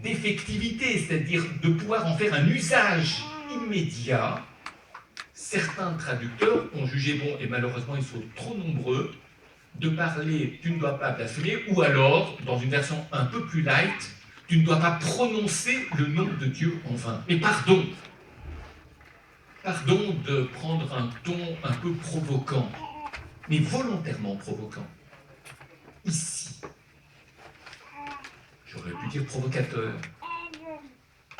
d'effectivité, c'est-à-dire de pouvoir en faire un usage immédiat, certains traducteurs ont jugé bon, et malheureusement ils sont trop nombreux, de parler « tu ne dois pas blasphémer » ou alors, dans une version un peu plus light, « tu ne dois pas prononcer le nom de Dieu en vain ». Mais pardon de prendre un ton un peu provoquant, mais volontairement provoquant. Ici, j'aurais pu dire provocateur.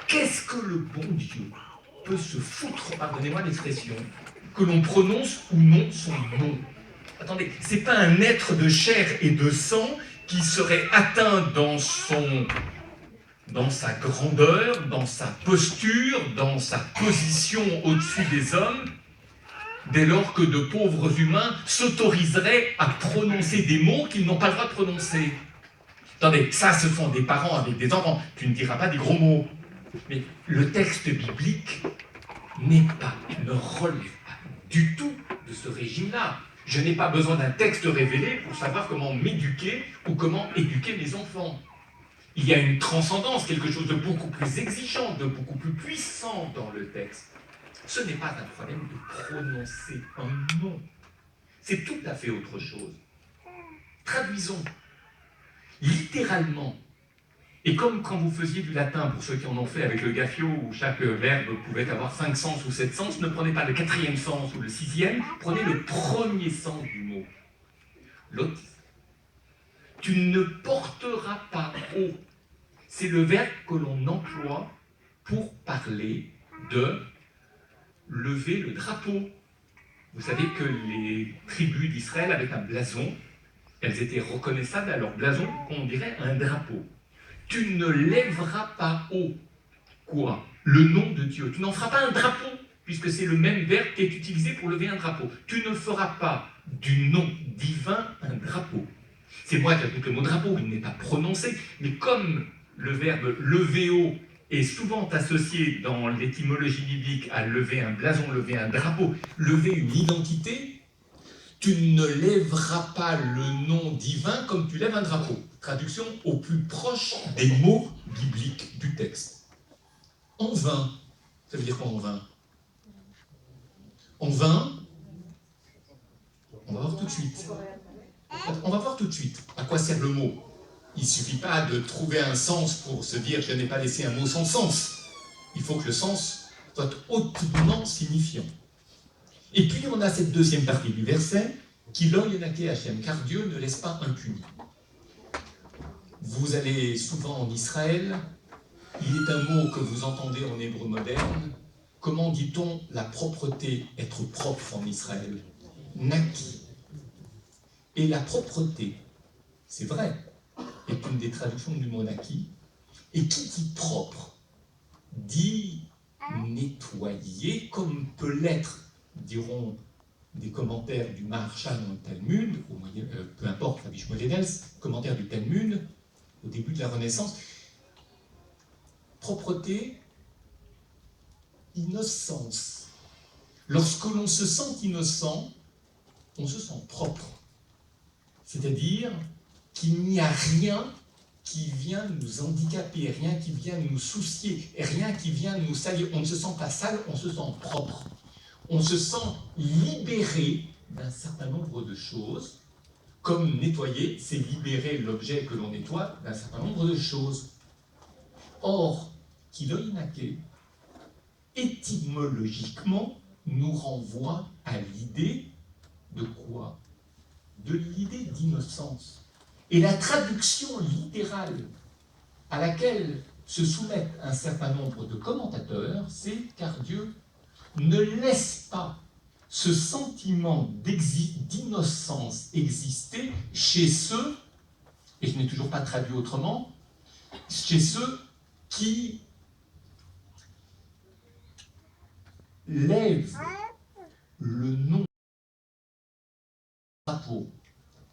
Qu'est-ce que le bon Dieu peut se foutre, pardonnez-moi l'expression, que l'on prononce ou non son nom? Attendez, c'est pas un être de chair et de sang qui serait atteint dans sa grandeur, dans sa posture, dans sa position au-dessus des hommes, dès lors que de pauvres humains s'autoriseraient à prononcer des mots qu'ils n'ont pas le droit de prononcer. Attendez, ça, ce sont des parents avec des enfants. Tu ne diras pas des gros mots. Mais le texte biblique ne relève pas du tout de ce régime-là. Je n'ai pas besoin d'un texte révélé pour savoir comment m'éduquer ou comment éduquer mes enfants. Il y a une transcendance, quelque chose de beaucoup plus exigeant, de beaucoup plus puissant dans le texte. Ce n'est pas un problème de prononcer un nom. C'est tout à fait autre chose. Traduisons littéralement. Et comme quand vous faisiez du latin, pour ceux qui en ont fait avec le Gaffio, où chaque verbe pouvait avoir 5 sens ou 7 sens, ne prenez pas le 4e sens ou le 6e, prenez le premier sens du mot. L'autre. Tu ne porteras pas haut. C'est le verbe que l'on emploie pour parler de lever le drapeau. Vous savez que les tribus d'Israël avaient un blason. Elles étaient reconnaissables à leur blason, on dirait un drapeau. Tu ne lèveras pas haut. Quoi? Le nom de Dieu. Tu n'en feras pas un drapeau, puisque c'est le même verbe qui est utilisé pour lever un drapeau. Tu ne feras pas du nom divin un drapeau. C'est moi qui ajoute le mot drapeau, il n'est pas prononcé, mais comme le verbe lever haut est souvent associé dans l'étymologie biblique à lever un blason, lever un drapeau, lever une identité, tu ne lèveras pas le nom divin comme tu lèves un drapeau. Traduction au plus proche des mots bibliques du texte. En vain, ça veut dire quoi en vain? En vain, on va voir tout de suite. On va voir tout de suite à quoi sert le mot. Il ne suffit pas de trouver un sens pour se dire je n'ai pas laissé un mot sans sens. Il faut que le sens soit hautement signifiant. Et puis on a cette deuxième partie du verset qui lo yonake Hachem, car Dieu ne laisse pas impuni. Vous allez souvent en Israël, il est un mot que vous entendez en hébreu moderne. Comment dit-on la propreté, être propre en Israël? Naki. Et la propreté, c'est vrai, est une des traductions du mot naki. Et qui dit propre dit nettoyer, comme peut l'être, diront des commentaires du Maharshal dans le Talmud, peu importe, la Bishmoledels, commentaire du Talmud, au début de la Renaissance. Propreté, innocence. Lorsque l'on se sent innocent, on se sent propre. C'est-à-dire qu'il n'y a rien qui vient nous handicaper, rien qui vient nous soucier, rien qui vient nous salir. On ne se sent pas sale, on se sent propre. On se sent libéré d'un certain nombre de choses, comme nettoyer, c'est libérer l'objet que l'on nettoie d'un certain nombre de choses. Or, Kilo Inake, étymologiquement, nous renvoie à l'idée de quoi? De l'idée d'innocence. Et la traduction littérale à laquelle se soumettent un certain nombre de commentateurs, c'est car Dieu ne laisse pas ce sentiment d'innocence exister chez ceux, et je n'ai toujours pas traduit autrement, chez ceux qui lèvent le nom du drapeau,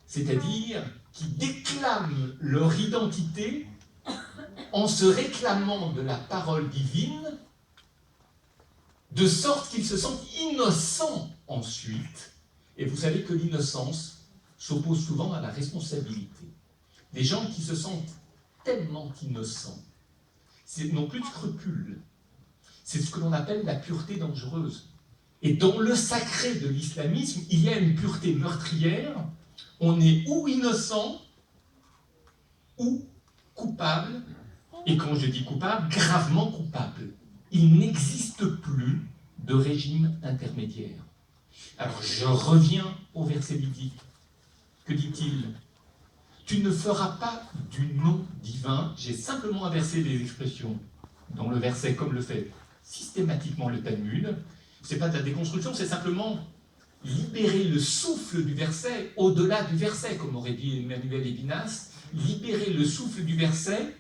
c'est-à-dire qui déclament leur identité en se réclamant de la parole divine, de sorte qu'ils se sentent innocents ensuite. Et vous savez que l'innocence s'oppose souvent à la responsabilité. Des gens qui se sentent tellement innocents n'ont plus de scrupules. C'est ce que l'on appelle la pureté dangereuse. Et dans le sacré de l'islamisme, il y a une pureté meurtrière. On est ou innocent, ou coupable, et quand je dis coupable, gravement coupable. Il n'existe plus de régime intermédiaire. Alors je reviens au verset biblique. Que dit-il ? Tu ne feras pas du nom divin. J'ai simplement inversé les expressions dans le verset comme le fait systématiquement le Talmud. Ce n'est pas de la déconstruction, c'est simplement libérer le souffle du verset au-delà du verset, comme aurait dit Emmanuel Levinas, libérer le souffle du verset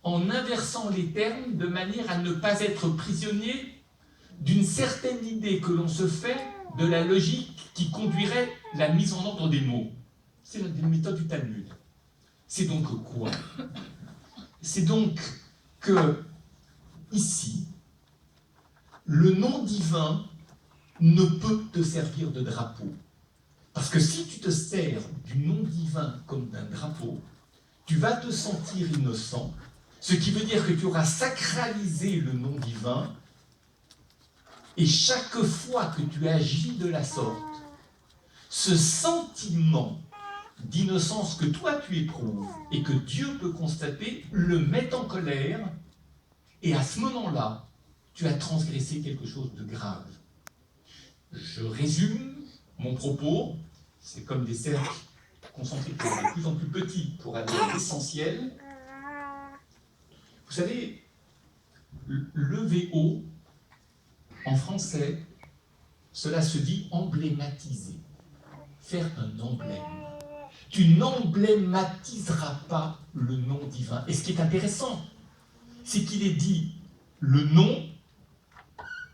en inversant les termes de manière à ne pas être prisonnier d'une certaine idée que l'on se fait de la logique qui conduirait la mise en ordre des mots. C'est la méthode du Talmud. C'est donc quoi ? C'est donc que, ici, le nom divin ne peut te servir de drapeau. Parce que si tu te sers du nom divin comme d'un drapeau, tu vas te sentir innocent, ce qui veut dire que tu auras sacralisé le nom divin, et chaque fois que tu agis de la sorte, ce sentiment d'innocence que toi tu éprouves et que Dieu peut constater, le met en colère, et à ce moment-là, tu as transgressé quelque chose de grave. Je résume mon propos, c'est comme des cercles concentriques de plus en plus petits pour aller à l'essentiel. Vous savez, lever haut, en français, cela se dit emblématiser, faire un emblème. Tu n'emblématiseras pas le nom divin. Et ce qui est intéressant, c'est qu'il est dit le nom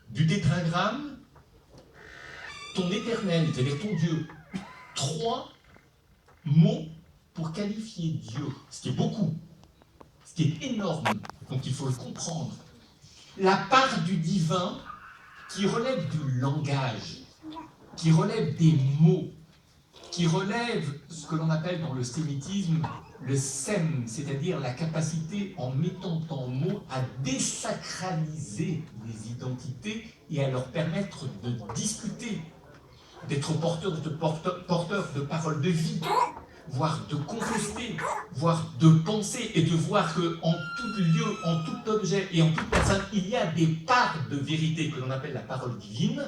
du tétragramme, ton éternel, c'est-à-dire ton Dieu. 3 mots pour qualifier Dieu, ce qui est beaucoup, ce qui est énorme, donc il faut le comprendre. La part du divin qui relève du langage, qui relève des mots, qui relève ce que l'on appelle dans le sémitisme le sem, c'est-à-dire la capacité en mettant en mots à désacraliser les identités et à leur permettre de discuter, d'être porteurs de paroles de vie, voire de contester, voire de penser, et de voir qu'en tout lieu, en tout objet et en toute personne, il y a des parts de vérité que l'on appelle la parole divine,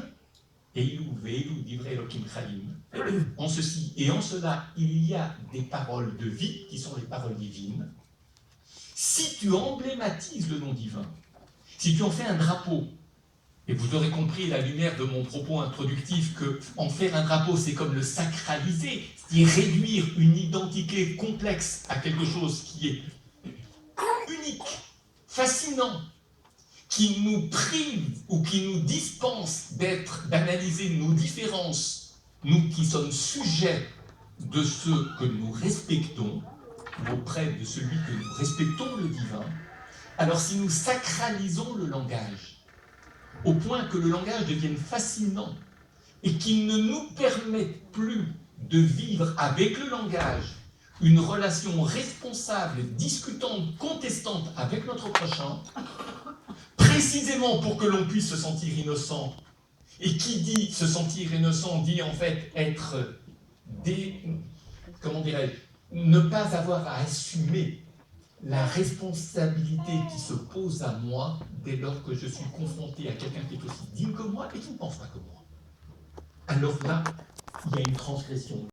en ceci et en cela, il y a des paroles de vie qui sont les paroles divines. Si tu emblématises le nom divin, si tu en fais un drapeau, et vous aurez compris à la lumière de mon propos introductif que en faire un drapeau, c'est comme le sacraliser, c'est-à-dire réduire une identité complexe à quelque chose qui est unique, fascinant, qui nous prive ou qui nous dispense d'analyser nos différences, nous qui sommes sujets de ce que nous respectons, auprès de celui que nous respectons, le divin. Alors si nous sacralisons le langage, au point que le langage devienne fascinant et qu'il ne nous permette plus de vivre avec le langage une relation responsable, discutante, contestante avec notre prochain, précisément pour que l'on puisse se sentir innocent. Et qui dit se sentir innocent dit en fait être comment dirais-je, ne pas avoir à assumer la responsabilité qui se pose à moi dès lors que je suis confronté à quelqu'un qui est aussi digne que moi et qui ne pense pas que moi. Alors là, il y a une transgression